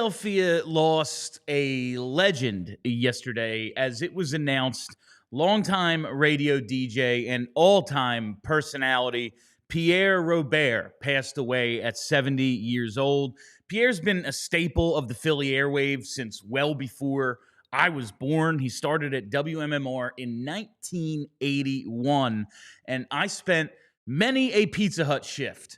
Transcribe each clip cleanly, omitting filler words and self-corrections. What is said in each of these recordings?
Philadelphia lost a legend yesterday as it was announced longtime radio DJ and all-time personality Pierre Robert passed away at 70 years old. Pierre's been a staple of the Philly airwaves since well before I was born. He started at WMMR in 1981, and I spent many a Pizza Hut shift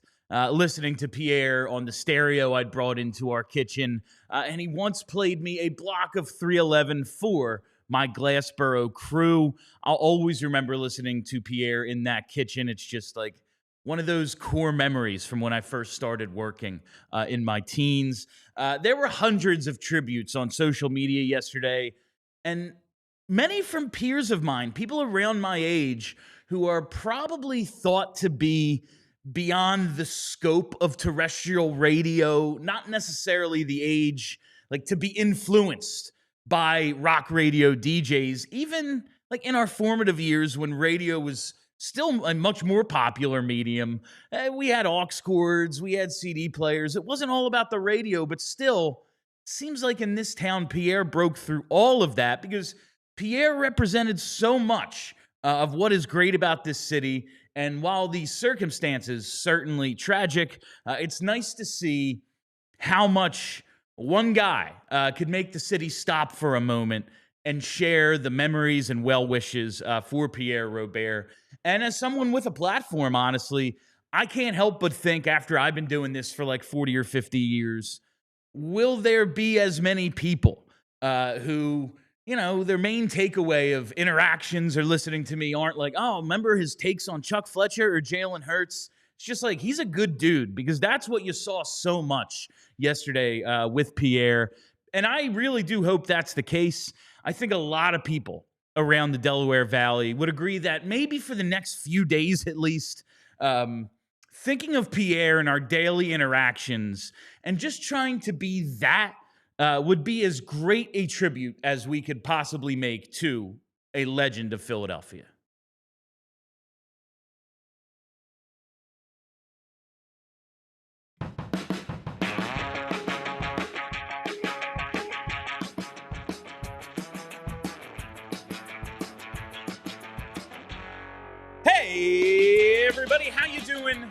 listening to Pierre on the stereo I'd brought into our kitchen. And he once played me a block of 311 for my Glassboro crew. I'll always remember listening to Pierre in that kitchen. It's just like one of those core memories from when I first started working in my teens. There were hundreds of tributes on social media yesterday, and many from peers of mine, people around my age who are probably thought to be beyond the scope of terrestrial radio, not necessarily the age, like to be influenced by rock radio DJs, even like in our formative years when radio was still a much more popular medium. We had aux cords, we had CD players. It wasn't all about the radio, but still, it seems like in this town, Pierre broke through all of that because Pierre represented so much of what is great about this city. And while the circumstances certainly tragic, it's nice to see how much one guy could make the city stop for a moment and share the memories and well wishes for Pierre Robert. And as someone with a platform, honestly, I can't help but think after I've been doing this for like 40 or 50 years, will there be as many people who, you know, their main takeaway of interactions or listening to me aren't like, oh, remember his takes on Chuck Fletcher or Jalen Hurts? It's just like, he's a good dude, because that's what you saw so much yesterday with Pierre. And I really do hope that's the case. I think a lot of people around the Delaware Valley would agree that maybe for the next few days at least, thinking of Pierre in our daily interactions and just trying to be that would be as great a tribute as we could possibly make to a legend of Philadelphia. Hey, everybody, how you doing?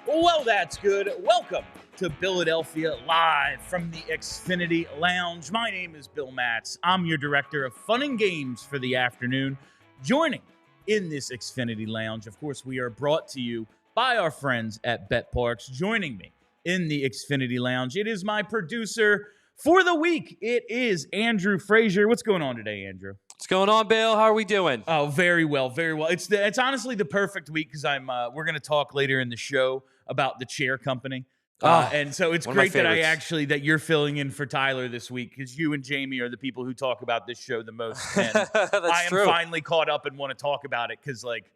Well, that's good. Welcome to Philadelphia live from the Xfinity Lounge. My name is Bill Matz. I'm your director of fun and games for the afternoon. Joining in this Xfinity Lounge, of course, we are brought to you by our friends at Bet Parks. Joining me in the Xfinity Lounge, it is my producer for the week. It is Andrew Frazier. What's going on today, Andrew? What's going on, Bill? How are we doing? Oh, very well, very well. It's honestly the perfect week because we're going to talk later in the show about the chair company. And so it's great that you're filling in for Tyler this week, because you and Jamie are the people who talk about this show the most. And I am finally caught up and want to talk about it because, like,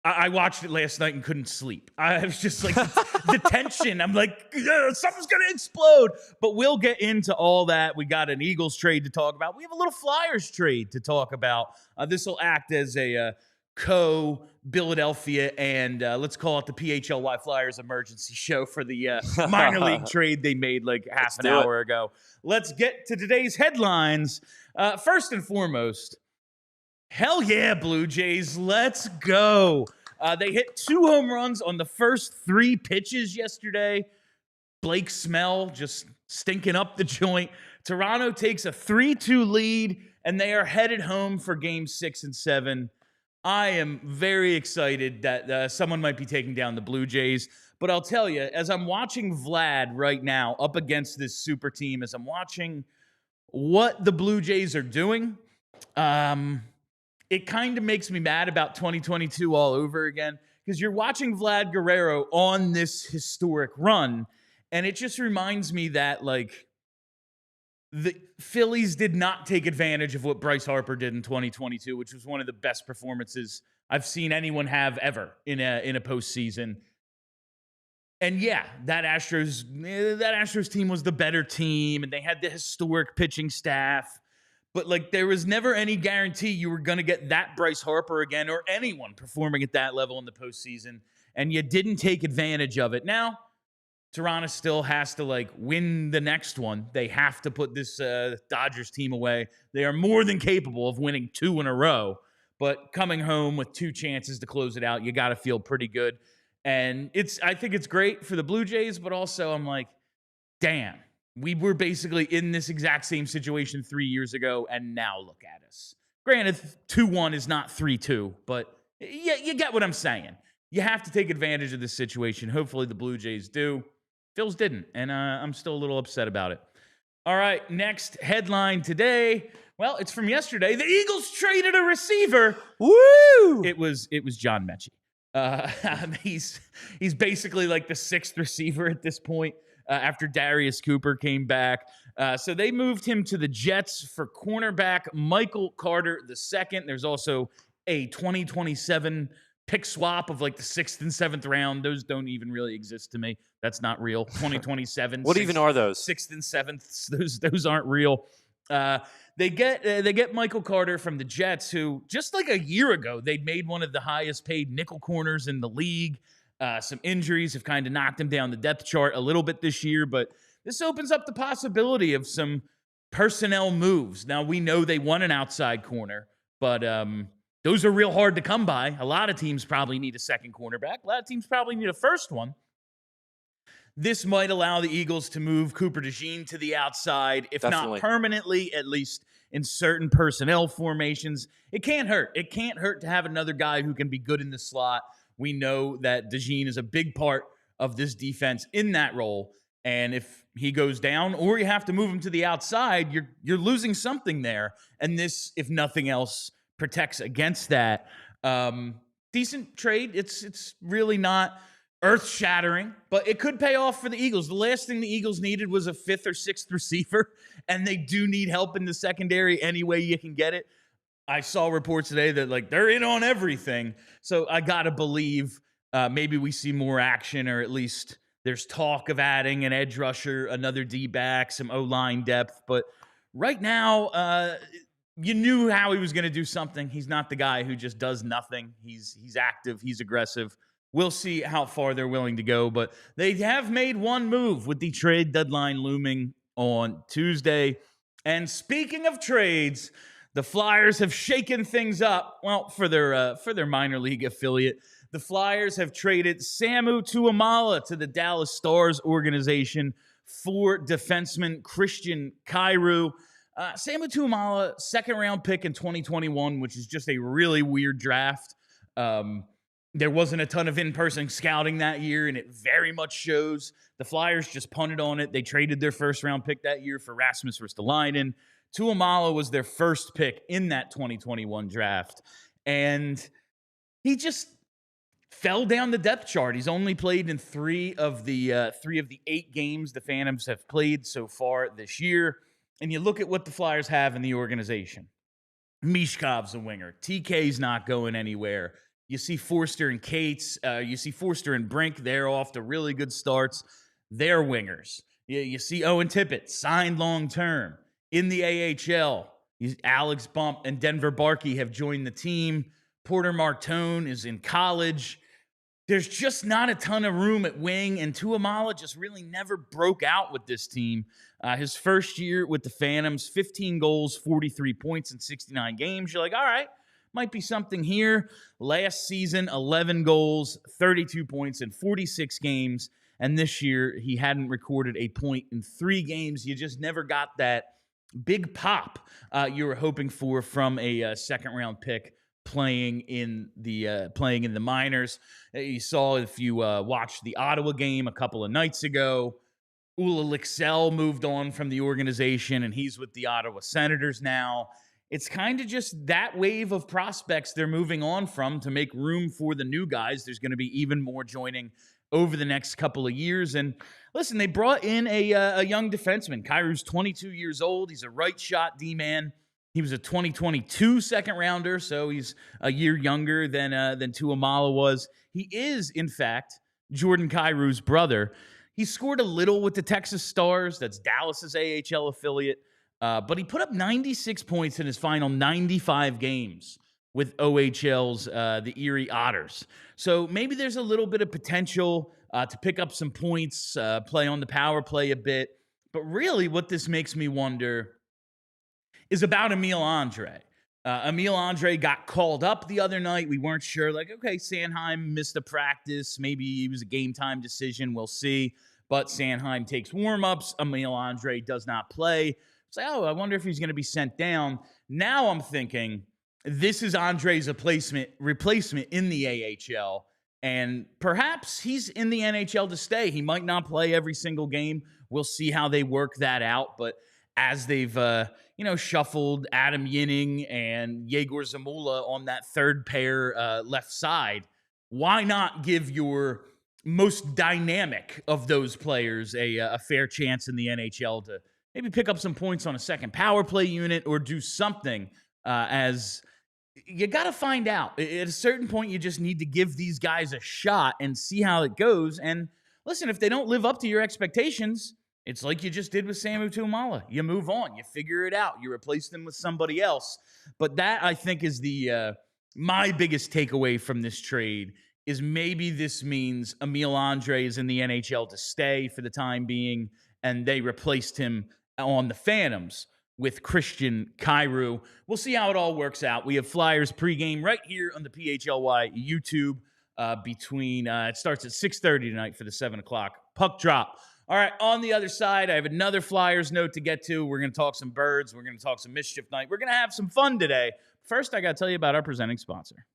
I watched it last night and couldn't sleep. I was just like, the tension. I'm like, something's going to explode. But we'll get into all that. We got an Eagles trade to talk about. We have a little Flyers trade to talk about. This will act as a co-Philadelphia and let's call it the PHLY Flyers emergency show for the minor league trade they made like half an hour ago. Let's get to today's headlines. First and foremost, hell yeah, Blue Jays. Let's go. They hit 2 home runs on the first 3 pitches yesterday. Blake Snell just stinking up the joint. Toronto takes a 3-2 lead, and they are headed home for Game 6 and 7. I am very excited that someone might be taking down the Blue Jays. But I'll tell you, as I'm watching Vlad right now up against this super team, as I'm watching what the Blue Jays are doing, it kind of makes me mad about 2022 all over again, because you're watching Vlad Guerrero on this historic run, and it just reminds me that, like, the Phillies did not take advantage of what Bryce Harper did in 2022, which was one of the best performances I've seen anyone have ever in a postseason. And yeah, that Astros team was the better team, and they had the historic pitching staff. But, like, there was never any guarantee you were going to get that Bryce Harper again, or anyone performing at that level in the postseason, and you didn't take advantage of it. Now, Toronto still has to win the next one. They have to put this Dodgers team away. They are more than capable of winning 2 in a row, but coming home with 2 chances to close it out, you got to feel pretty good. And I think it's great for the Blue Jays, but also I'm like, damn, we were basically in this exact same situation 3 years ago, and now look at us. Granted, 2-1 is not 3-2, but you get what I'm saying. You have to take advantage of this situation. Hopefully the Blue Jays do. Phils didn't, and I'm still a little upset about it. All right, next headline today. Well, it's from yesterday. The Eagles traded a receiver. Woo! It was John Mechie. He's basically like the 6th receiver at this point after Darius Cooper came back. So they moved him to the Jets for cornerback Michael Carter II. There's also a 2027 pick swap of like the 6th and 7th round. Those don't even really exist to me. That's not real. 2027. What even are those? 6th and 7th. Those aren't real. They get Michael Carter from the Jets, who just like a year ago, they'd made one of the highest paid nickel corners in the league. Some injuries have kind of knocked him down the depth chart a little bit this year, but this opens up the possibility of some personnel moves. Now, we know they want an outside corner, but those are real hard to come by. A lot of teams probably need a second cornerback. A lot of teams probably need a first one. This might allow the Eagles to move Cooper DeJean to the outside, if Definitely. not permanently, at least in certain personnel formations. It can't hurt. It can't hurt to have another guy who can be good in the slot. We know that DeJean is a big part of this defense in that role. And if he goes down or you have to move him to the outside, you're losing something there. And this, if nothing else, protects against that. Decent trade. It's really not earth-shattering, but it could pay off for the Eagles. The last thing the Eagles needed was a 5th or 6th receiver, and they do need help in the secondary any way you can get it. I saw reports today that they're in on everything, so I gotta believe maybe we see more action, or at least there's talk of adding an edge rusher, another D-back, some O-line depth. But right now, you knew how he was going to do something. He's not the guy who just does nothing. He's active. He's aggressive. We'll see how far they're willing to go. But they have made one move with the trade deadline looming on Tuesday. And speaking of trades, the Flyers have shaken things up. Well, for their minor league affiliate, the Flyers have traded Samu Tuomaala to the Dallas Stars organization for defenseman Christian Kyrou. Samu Tuomaala, 2nd-round pick in 2021, which is just a really weird draft. There wasn't a ton of in-person scouting that year, and it very much shows. The Flyers just punted on it. They traded their 1st-round pick that year for Rasmus Ristolainen. Tuomaala was their 1st pick in that 2021 draft, and he just fell down the depth chart. He's only played in 3 of the 8 games the Phantoms have played so far this year. And you look at what the Flyers have in the organization. Mishkov's a winger. TK's not going anywhere. You see Forster and Cates. You see Forster and Brink. They're off to really good starts. They're wingers. You see Owen Tippett, signed long-term. In the AHL, Alex Bump and Denver Barkey have joined the team. Porter Martone is in college. There's just not a ton of room at wing, and Tuomaala just really never broke out with this team. His first year with the Phantoms, 15 goals, 43 points in 69 games. You're like, all right, might be something here. Last season, 11 goals, 32 points in 46 games, and this year he hadn't recorded a point in 3 games. You just never got that big pop you were hoping for from a 2nd-round pick playing in the minors. You saw, if you watched the Ottawa game a couple of nights ago, Ula Lixell moved on from the organization, and he's with the Ottawa Senators now. It's kind of just that wave of prospects they're moving on from to make room for the new guys. There's going to be even more joining over the next couple of years. And listen, they brought in a young defenseman. Kyrou's 22 years old. He's a right shot D-man. He was a 2022 2nd-rounder, so he's a year younger than Tuomaala was. He is, in fact, Jordan Kyrou's brother. He scored a little with the Texas Stars. That's Dallas's AHL affiliate. But he put up 96 points in his final 95 games. with OHL's the Erie Otters. So maybe there's a little bit of potential to pick up some points, play on the power play a bit. But really, what this makes me wonder is about Emil Andre. Emil Andre got called up the other night. We weren't sure, like, okay, Sanheim missed a practice. Maybe it was a game time decision. We'll see. But Sanheim takes warm-ups. Emil Andre does not play. It's like, oh, I wonder if he's going to be sent down. Now I'm thinking this is Andre's replacement in the AHL. And perhaps he's in the NHL to stay. He might not play every single game. We'll see how they work that out. But as they've shuffled Adam Yinning and Yegor Zamula on that third pair left side, why not give your most dynamic of those players a fair chance in the NHL to maybe pick up some points on a second power play unit or do something, as you got to find out. At a certain point, you just need to give these guys a shot and see how it goes. And listen, if they don't live up to your expectations, it's like you just did with Samu Tuomaala. You move on. You figure it out. You replace them with somebody else. But that, I think, is my biggest takeaway from this trade is maybe this means Emil Andre is in the NHL to stay for the time being, and they replaced him on the Phantoms with Christian Kyrou. We'll see how it all works out. We have Flyers pregame right here on the PHLY YouTube it starts at 6:30 tonight for the 7 o'clock puck drop. All right, on the other side, I have another Flyers note to get to. We're going to talk some birds. We're going to talk some mischief night. We're going to have some fun today. First, I got to tell you about our presenting sponsor.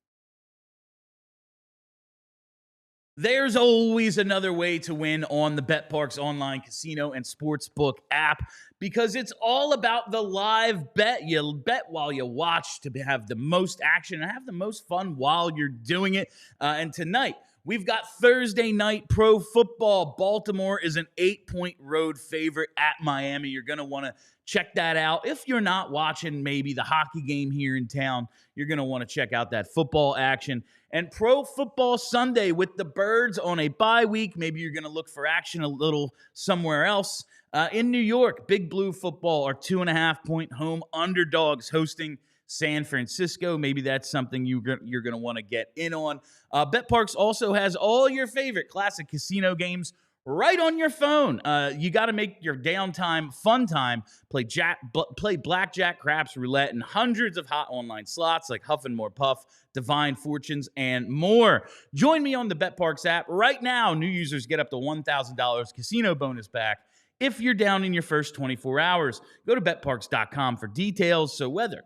There's always another way to win on the BetParx online casino and sportsbook app because it's all about the live bet. You bet while you watch to have the most action and have the most fun while you're doing it. And tonight, we've got Thursday night pro football. Baltimore is an 8-point road favorite at Miami. You're going to want to check that out. If you're not watching maybe the hockey game here in town, you're going to want to check out that football action. And Pro Football Sunday with the Birds on a bye week. Maybe you're going to look for action a little somewhere else. In New York, Big Blue Football are 2.5-point home underdogs hosting San Francisco. Maybe that's something you're going to want to get in on. BetParx also has all your favorite classic casino games right on your phone. You got to make your downtime fun time. Play blackjack, craps, roulette, and hundreds of hot online slots like Huff and More Puff, Divine Fortunes, and more. Join me on the BetParx app right now. New users get up to $1,000 casino bonus back if you're down in your first 24 hours. Go to betparx.com for details. So whether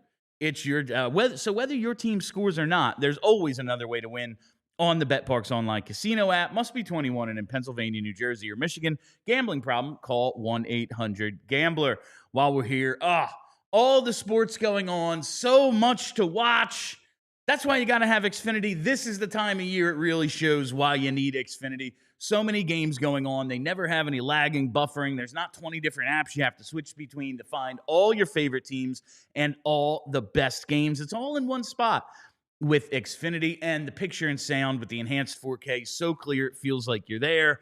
your team scores or not, there's always another way to win on the BetParx online casino app. Must be 21 and in Pennsylvania, New Jersey, or Michigan. Gambling problem? Call 1-800-GAMBLER. While we're here, all the sports going on, so much to watch. That's why you got to have Xfinity. This is the time of year it really shows why you need Xfinity. So many games going on. They never have any lagging, buffering. There's not 20 different apps you have to switch between to find all your favorite teams and all the best games. It's all in one spot with Xfinity, and the picture and sound with the enhanced 4K so clear it feels like you're there.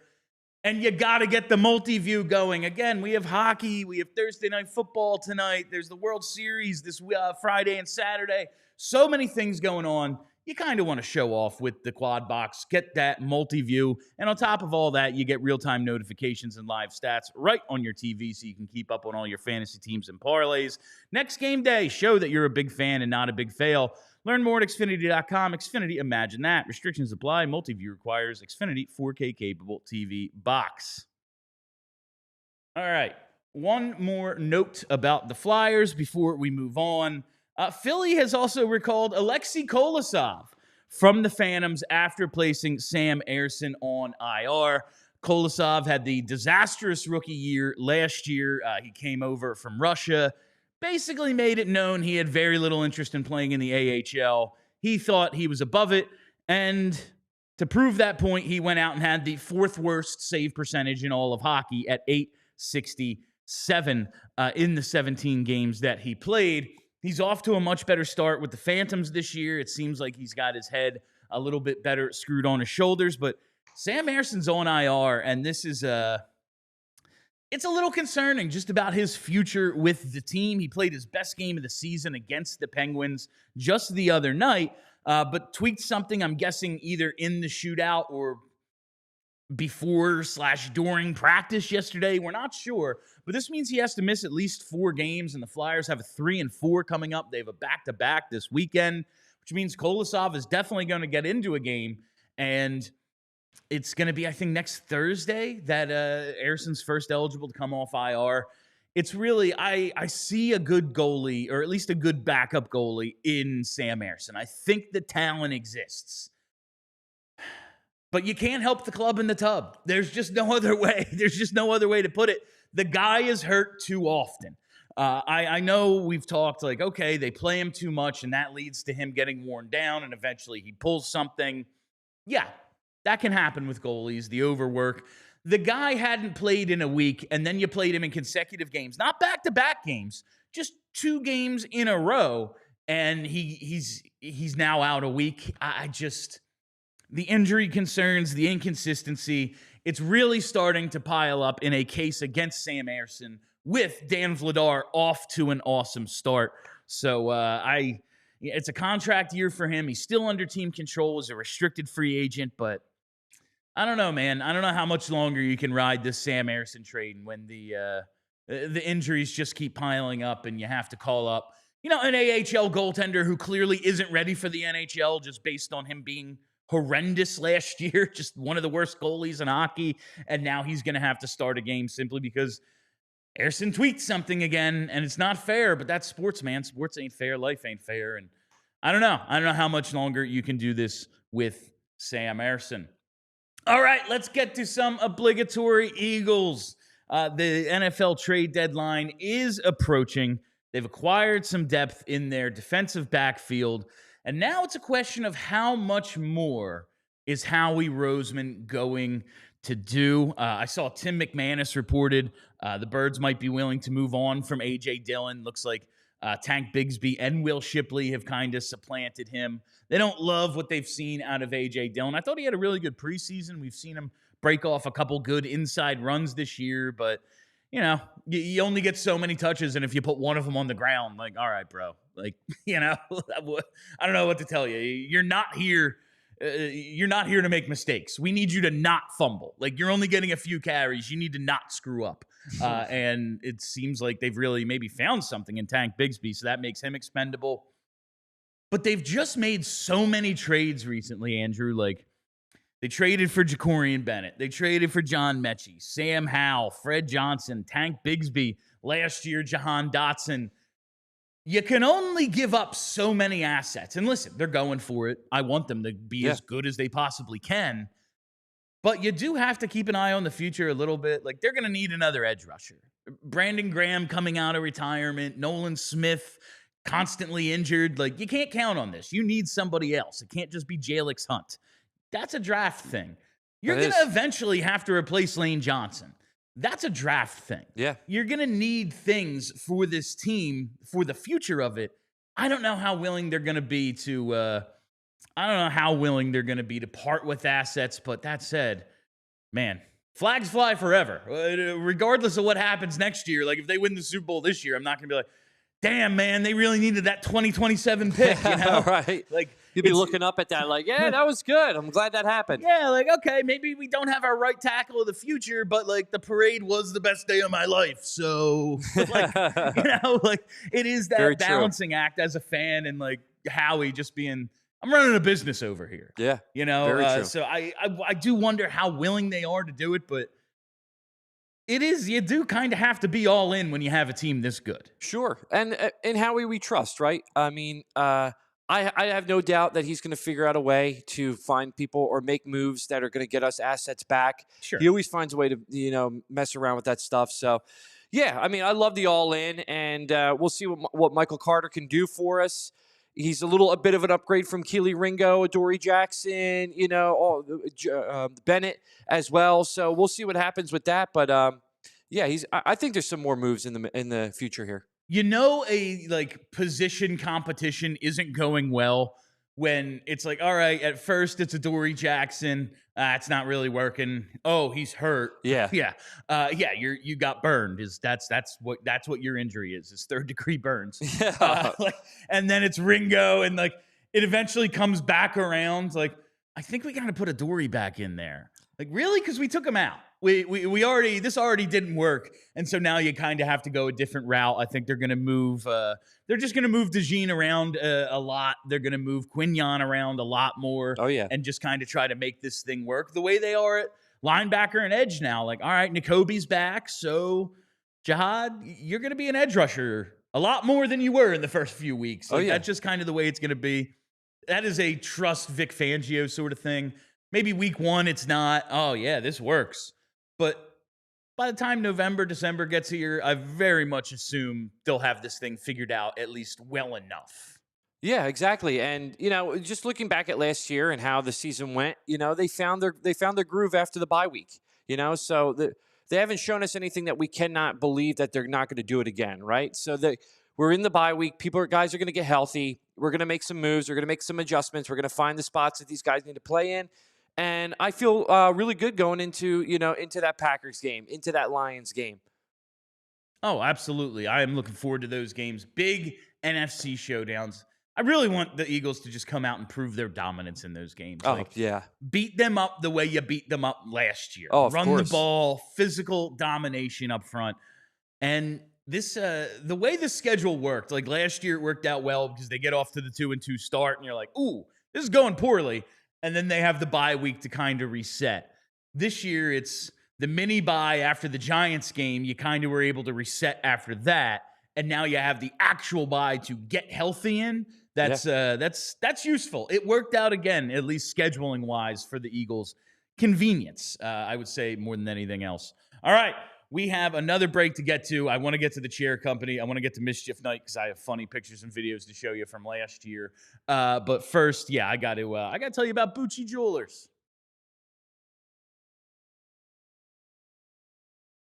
And you got to get the multi-view going. Again, we have hockey. We have Thursday night football tonight. There's the World Series this Friday and Saturday. So many things going on. You kind of want to show off with the quad box. Get that multi-view. And on top of all that, you get real-time notifications and live stats right on your TV so you can keep up on all your fantasy teams and parlays. Next game day, show that you're a big fan and not a big fail. Learn more at Xfinity.com. Xfinity, imagine that. Restrictions apply. Multi-view requires Xfinity 4K capable TV box. All right. One more note about the Flyers before we move on. Philly has also recalled Alexei Kolosov from the Phantoms after placing Sam Ersson on IR. Kolosov had the disastrous rookie year last year. He came over from Russia, basically made it known he had very little interest in playing in the AHL. He thought he was above it, and to prove that point, he went out and had the fourth worst save percentage in all of hockey at .867 in the 17 games that he played. He's off to a much better start with the Phantoms this year. It seems like he's got his head a little bit better screwed on his shoulders, but Sam Ersson's on IR, and this is it's a little concerning just about his future with the team. He played his best game of the season against the Penguins just the other night, but tweaked something, I'm guessing, either in the shootout or before/during practice yesterday. We're not sure, but this means he has to miss at least 4 games, and the Flyers have a 3-4 coming up. They have a back-to-back this weekend, which means Kolosov is definitely going to get into a game, and it's going to be, I think, next Thursday that Erson's first eligible to come off IR. It's really, I see a good goalie, or at least a good backup goalie in Sam Ersson. I think the talent exists. But you can't help the club in the tub. There's just no other way. There's just no other way to put it. The guy is hurt too often. I know we've talked like, okay, they play him too much, and that leads to him getting worn down, and eventually he pulls something. Yeah, that can happen with goalies, the overwork. The guy hadn't played in a week, and then you played him in consecutive games, not back-to-back games, just 2 games in a row, and he's now out a week. The injury concerns, the inconsistency, it's really starting to pile up in a case against Sam Ersson with Dan Vladar off to an awesome start. So it's a contract year for him. He's still under team control as a restricted free agent, but I don't know, man. I don't know how much longer you can ride this Sam Ersson trade when the injuries just keep piling up and you have to call up, an AHL goaltender who clearly isn't ready for the NHL just based on him being horrendous last year, just one of the worst goalies in hockey, and now he's going to have to start a game simply because Ersson tweets something again, and it's not fair, but that's sports, man. Sports ain't fair. Life ain't fair, and I don't know. I don't know how much longer you can do this with Sam Ersson. All right, let's get to some obligatory Eagles. The NFL trade deadline is approaching. They've acquired some depth in their defensive backfield, and now it's a question of how much more is Howie Roseman going to do. I saw Tim McManus reported the Birds might be willing to move on from A.J. Dillon. Looks like Tank Bigsby and Will Shipley have kind of supplanted him. They don't love what they've seen out of A.J. Dillon. I thought he had a really good preseason. We've seen him break off a couple good inside runs this year, but you only get so many touches, and if you put one of them on the ground, like, all right, bro, like, I don't know what to tell you. You're not here to make mistakes. We need you to not fumble. Like, you're only getting a few carries. You need to not screw up. And it seems like they've really maybe found something in Tank Bigsby, so that makes him expendable. But they've just made so many trades recently, Andrew. Like, they traded for Jacorian Bennett. They traded for John Mechie, Sam Howell, Fred Johnson, Tank Bigsby, last year, Jahan Dotson. You can only give up so many assets. And listen, they're going for it. I want them to be as good as they possibly can. But you do have to keep an eye on the future a little bit. Like, they're going to need another edge rusher. Brandon Graham coming out of retirement, Nolan Smith constantly injured. Like, you can't count on this. You need somebody else. It can't just be Jalix Hunt. That's a draft thing. You're going to eventually have to replace Lane Johnson. That's a draft thing. Yeah. You're going to need things for this team for the future of it. I don't know how willing they're going to be to part with assets, but that said, man, flags fly forever. Regardless of what happens next year, like if they win the Super Bowl this year, I'm not going to be like, damn, man, they really needed that 2027 pick, Right. Like, you'd be looking up at that like, yeah, that was good. I'm glad that happened. Yeah, like, okay, maybe we don't have our right tackle of the future, but like the parade was the best day of my life. So, like, like it is that Very balancing act as a fan, and like Howie just being, I'm running a business over here. Yeah. Very true. So I do wonder how willing they are to do it, but you do kind of have to be all in when you have a team this good. Sure. And Howie we trust, right? I mean, I have no doubt that he's going to figure out a way to find people or make moves that are going to get us assets back. Sure. He always finds a way to, mess around with that stuff. So, yeah, I mean, I love the all-in, and we'll see what Michael Carter can do for us. He's a bit of an upgrade from Keely Ringo, Adoree Jackson, Bennett as well. So we'll see what happens with that. But I think there's some more moves in the future here. A position competition isn't going well when it's like, all right, at first it's Adoree Jackson. It's not really working. Oh, he's hurt. Yeah. Yeah. You got burned. That's what your injury is 3rd-degree burns. Yeah. And then it's Ringo, and like it eventually comes back around. Like, I think we got to put Adoree back in there. Like, really? Because we took him out. This already didn't work, and so now you kind of have to go a different route. I think they're going to move. They're just going to move DeJean around a lot. They're going to move Quinyon around a lot more. Oh yeah, and just kind of try to make this thing work the way they are at linebacker and edge now. Like, all right, N'Kobe's back, so Jihad, you're going to be an edge rusher a lot more than you were in the first few weeks. Like, that's just kind of the way it's going to be. That is a trust Vic Fangio sort of thing. Maybe week 1, it's not. Oh yeah, this works. But by the time November, December gets here, I very much assume they'll have this thing figured out at least well enough. Yeah, exactly. And just looking back at last year and how the season went, they found their groove after the bye week. So they haven't shown us anything that we cannot believe that they're not going to do it again, right? So we're in the bye week. Guys are going to get healthy. We're going to make some moves. We're going to make some adjustments. We're going to find the spots that these guys need to play in. And I feel really good going into that Packers game, into that Lions game. Oh, absolutely. I am looking forward to those games. Big NFC showdowns. I really want the Eagles to just come out and prove their dominance in those games. Oh, yeah. Beat them up the way you beat them up last year. Oh, of Run course. the ball, physical domination up front. And this, the way the schedule worked, like last year it worked out well because they get off to the 2-2 start and you're like, ooh, this is going poorly. And then they have the bye week to kind of reset. This year, it's the mini bye after the Giants game. You kind of were able to reset after that. And now you have the actual bye to get healthy in. That's useful. It worked out again, at least scheduling wise for the Eagles. Convenience, I would say, more than anything else. All right. We have another break to get to. I want to get to the chair company. I want to get to Mischief Night because I have funny pictures and videos to show you from last year. But first, I got to tell you about Bucci Jewelers.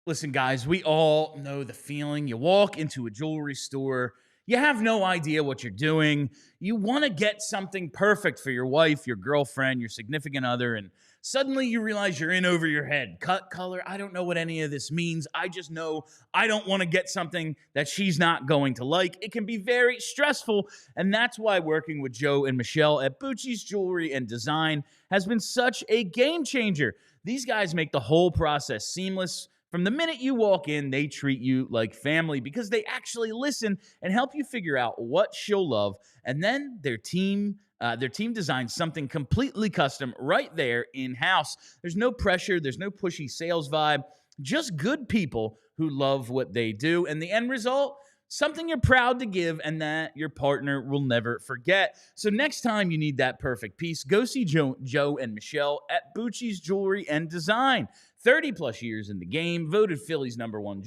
Listen, guys, we all know the feeling. You walk into a jewelry store, you have no idea what you're doing. You want to get something perfect for your wife, your girlfriend, your significant other, and suddenly you realize you're in over your head. Cut, color, I don't know what any of this means. I just know I don't want to get something that she's not going to like. It can be very stressful, and that's why working with Joe and Michelle at Bucci's Jewelry and Design has been such a game changer. These guys make the whole process seamless. From the minute you walk in, they treat you like family because they actually listen and help you figure out what she'll love. And then their team designs something completely custom right there in-house. There's no pressure. There's no pushy sales vibe. Just good people who love what they do. And the end result, something you're proud to give and that your partner will never forget. So next time you need that perfect piece, go see Joe and Michelle at Bucci's Jewelry and Design. 30-plus years in the game, voted Philly's #1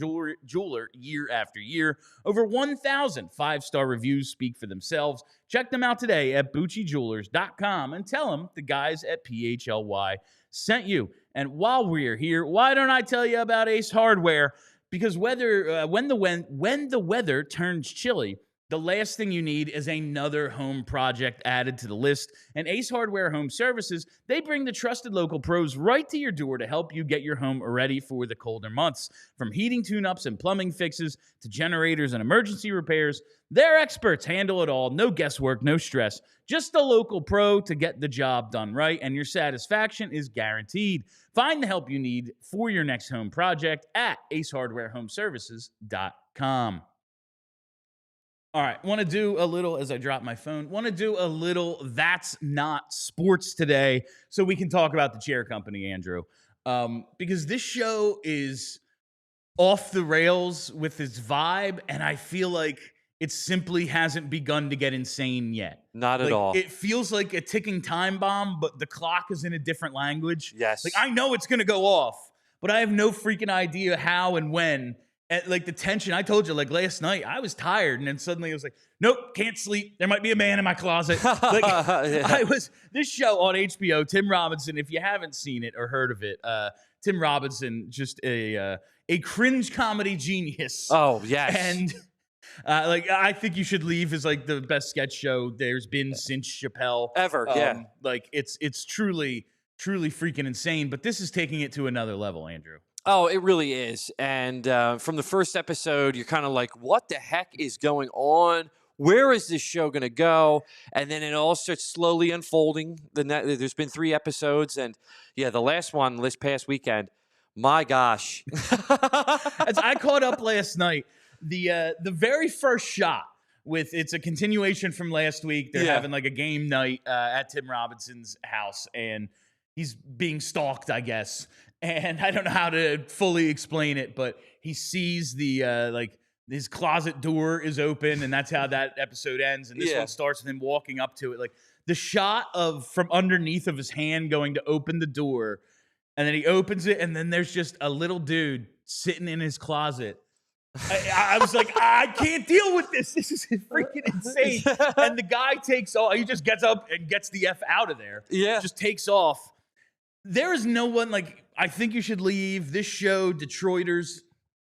jeweler year after year. Over 1,000 5-star reviews speak for themselves. Check them out today at BucciJewelers.com and tell them the guys at PHLY sent you. And while we're here, why don't I tell you about Ace Hardware? Because when the weather turns chilly, the last thing you need is another home project added to the list. And Ace Hardware Home Services, they bring the trusted local pros right to your door to help you get your home ready for the colder months. From heating tune-ups and plumbing fixes to generators and emergency repairs, their experts handle it all. No guesswork, no stress. Just a local pro to get the job done right, and your satisfaction is guaranteed. Find the help you need for your next home project at acehardwarehomeservices.com. All right, want to do a little, as I drop my phone, That's Not Sports today so we can talk about the chair company, Andrew. Because this show is off the rails with its vibe, and I feel like it simply hasn't begun to get insane yet. Not at all. It feels like a ticking time bomb, but the clock is in a different language. Yes. Like, I know it's going to go off, but I have no freaking idea how and when. And like the tension, I told you, like last night, I was tired, and then suddenly I was like, nope, can't sleep. There might be a man in my closet. Like, yeah. This show on HBO, Tim Robinson, if you haven't seen it or heard of it, Tim Robinson, just a cringe comedy genius. Oh, yes. And Like I think You Should Leave is like the best sketch show there's been since Chappelle. Ever, yeah. Like it's truly freaking insane. But this is taking it to another level, Andrew. Oh, it really is. And from the first episode, you're kind of like, what the heck is going on? Where is this show going to go? And then it all starts slowly unfolding. There's been 3 episodes. And yeah, the last one this past weekend, my gosh. As I caught up last night, the very first shot it's a continuation from last week. They're having like a game night at Tim Robinson's house, and he's being stalked, I guess. And I don't know how to fully explain it, but he sees the like his closet door is open, and that's how that episode ends. And this one starts with him walking up to it. Like the shot of from underneath of his hand going to open the door, and then he opens it, and then there's just a little dude sitting in his closet. I was like, I can't deal with this. This is freaking insane. And the guy takes off. He just gets up and gets the F out of there. Yeah. Just takes off. There is no one like, I Think You Should Leave, this show, Detroiters.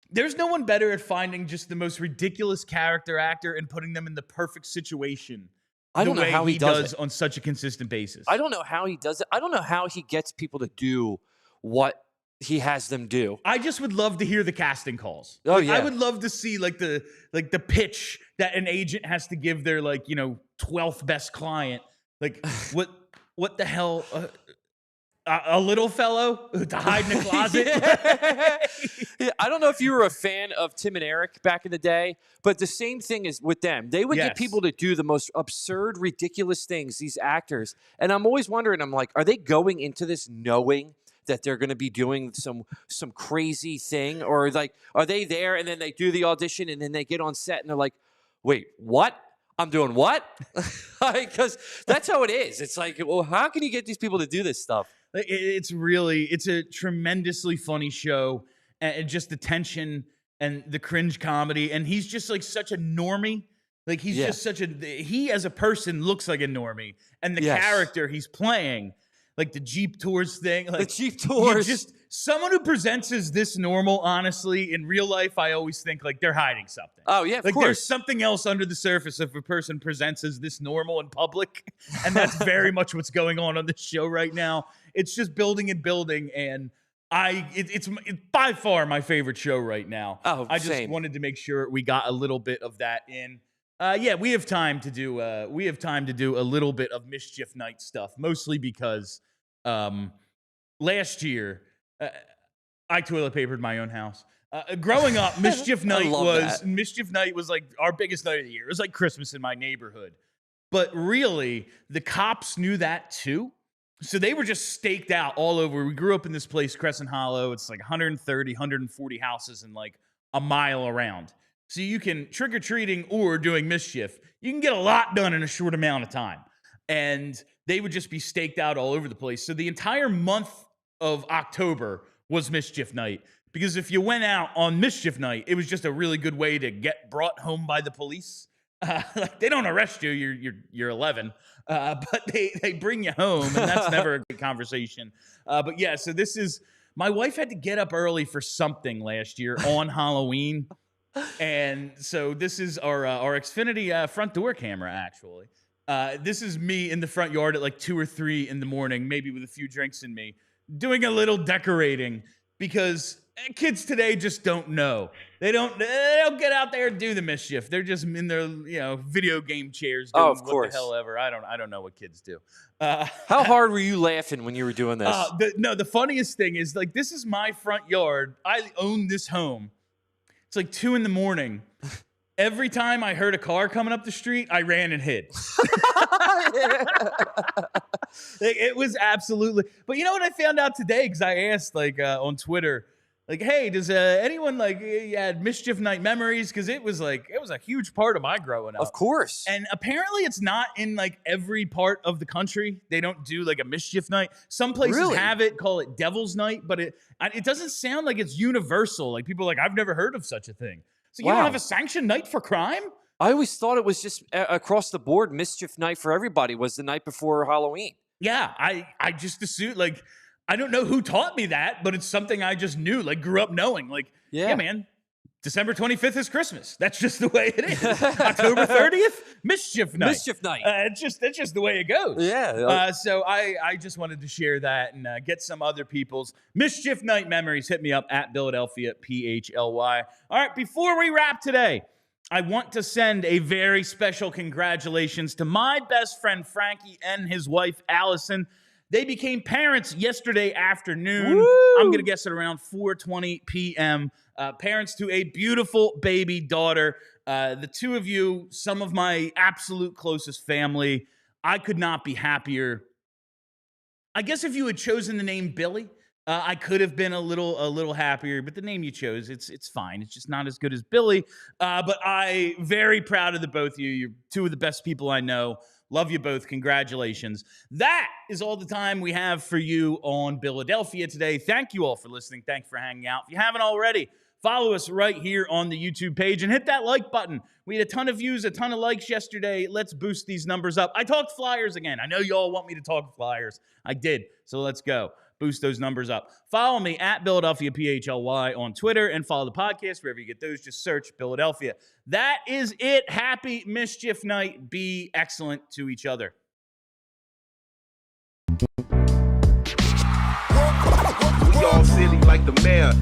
There's no one better at finding just the most ridiculous character actor and putting them in the perfect situation. I don't know how he does it on such a consistent basis. I don't know how he does it. I don't know how he gets people to do what he has them do. I just would love to hear the casting calls. Oh, yeah. I would love to see like the pitch that an agent has to give their 12th best client. Like what the hell? A little fellow to hide in a closet. Yeah, I don't know if you were a fan of Tim and Eric back in the day, but the same thing is with them. They would get people to do the most absurd, ridiculous things, these actors. And I'm always wondering, I'm like, are they going into this knowing that they're going to be doing some crazy thing? Or like, are they there and then they do the audition and then they get on set and they're like, wait, what? I'm doing what? Because that's how it is. It's like, well, how can you get these people to do this stuff? It's a tremendously funny show, and just the tension and the cringe comedy. And he's just like such a normie. Like he's just he as a person looks like a normie, and the character he's playing, like the Jeep Tours thing, like the Jeep Tours, just someone who presents as this normal. Honestly, in real life, I always think like they're hiding something. Oh yeah, of like course. There's something else under the surface if a person presents as this normal in public, and that's very much what's going on this show right now. It's just building and building, and it's by far my favorite show right now. Oh, I just wanted to make sure we got a little bit of that in. We have time to do a little bit of Mischief Night stuff, mostly because last year I toilet papered my own house. Growing up, Mischief Night was like our biggest night of the year. It was like Christmas in my neighborhood. But really, the cops knew that too. So they were just staked out all over. We grew up in this place, Crescent Hollow. It's like 130, 140 houses in like a mile around. So you can trick-or-treating or doing mischief. You can get a lot done in a short amount of time. And they would just be staked out all over the place. So the entire month of October was Mischief Night. Because if you went out on Mischief Night, it was just a really good way to get brought home by the police. Like they don't arrest you, you're 11, but they bring you home, and that's never a great conversation. But yeah, so this is, my wife had to get up early for something last year on Halloween, and so this is our Xfinity front door camera. Actually, this is me in the front yard at like 2 or 3 in the morning, maybe with a few drinks in me, doing a little decorating because kids today just don't know. They don't get out there and do the mischief. They're just in their video game chairs doing what the hell ever. I don't know what kids do. How hard were you laughing when you were doing this? The funniest thing is like this is my front yard. I own this home. It's like 2 a.m. Every time I heard a car coming up the street, I ran and hid. It was absolutely. But you know what I found out today? Because I asked on Twitter. Like, hey, does anyone had Mischief Night memories? Because it was a huge part of my growing up. Of course. And apparently it's not in like every part of the country. They don't do like a Mischief Night. Some places have it, call it Devil's Night, but it doesn't sound like it's universal. Like people are like, I've never heard of such a thing. So you don't have a sanctioned night for crime? I always thought it was just across the board. Mischief Night for everybody was the night before Halloween. Yeah, I just assumed like. I don't know who taught me that, but it's something I just knew, like grew up knowing. Like, yeah man, December 25th is Christmas. That's just the way it is. October 30th, Mischief Night. Mischief Night. That's just the way it goes. Yeah. So I just wanted to share that and get some other people's Mischief Night memories. Hit me up at Philadelphia PHLY. All right, before we wrap today, I want to send a very special congratulations to my best friend Frankie and his wife Allison. They became parents yesterday afternoon. Woo! I'm going to guess at around 4:20 p.m. Parents to a beautiful baby daughter. The two of you, some of my absolute closest family. I could not be happier. I guess if you had chosen the name Billy, I could have been a little happier. But the name you chose, it's fine. It's just not as good as Billy. But I very proud of the both of you. You're two of the best people I know. Love you both. Congratulations. That is all the time we have for you on Philadelphia today. Thank you all for listening. Thanks for hanging out. If you haven't already, follow us right here on the YouTube page and hit that like button. We had a ton of views, a ton of likes yesterday. Let's boost these numbers up. I talked Flyers again. I know y'all want me to talk Flyers. I did. So let's go. Boost those numbers up. Follow me at Philadelphia PHLY on Twitter and follow the podcast wherever you get those. Just search Philadelphia. That is it. Happy Mischief Night. Be excellent to each other. We all silly like the mayor.